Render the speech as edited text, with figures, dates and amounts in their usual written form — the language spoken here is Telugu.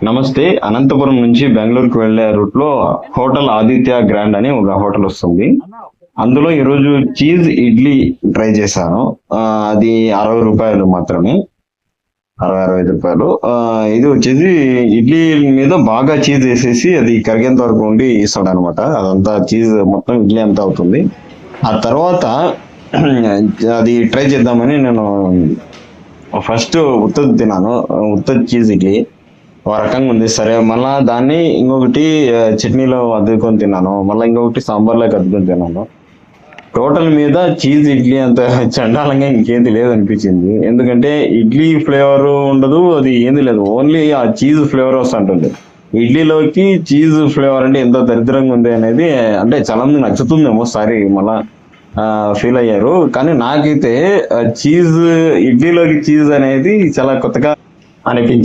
నమస్తే. అనంతపురం నుంచి బెంగళూరుకు వెళ్లే రూట్ లో హోటల్ ఆదిత్య గ్రాండ్ అని ఒక హోటల్ వస్తుంది. అందులో ఈరోజు చీజ్ ఇడ్లీ ట్రై చేశాను. అది రూ. 60 మాత్రమే. 60, 65. ఇది వచ్చేసి ఇడ్లీ మీద బాగా చీజ్ వేసేసి అది కరిగేంత వరకు ఉండి ఇస్తాడు అనమాట. అదంతా చీజ్ మొత్తం ఇడ్లీ అంతా అవుతుంది. ఆ తర్వాత అది ట్రై చేద్దామని నేను ఫస్ట్ ఉత్తది తిన్నాను. ఉత్తది చీజ్ ఇడ్లీ ఒక రకంగా ఉంది. సరే, మళ్ళా దాన్ని ఇంకొకటి చట్నీలో అద్దుకొని తిన్నాను. మళ్ళీ ఇంకొకటి సాంబార్లోకి అద్దుకొని తిన్నాను. టోటల్ మీద చీజ్ ఇడ్లీ అంత చండాలంగా ఇంకేది లేదనిపించింది. ఎందుకంటే ఇడ్లీ ఫ్లేవర్ ఉండదు, అది ఏంది లేదు, ఓన్లీ ఆ చీజ్ ఫ్లేవర్ వస్తుంటుంది. ఇడ్లీలోకి చీజ్ ఫ్లేవర్ అంటే ఎంత దరిద్రంగా ఉంది అనేది, అంటే చాలా మంది నచ్చుతుందేమో, సారీ మళ్ళా ఫీల్ అయ్యారు. కానీ నాకైతే చీజ్, ఇడ్లీలోకి చీజ్ అనేది చాలా కొత్తగా అనిపించింది.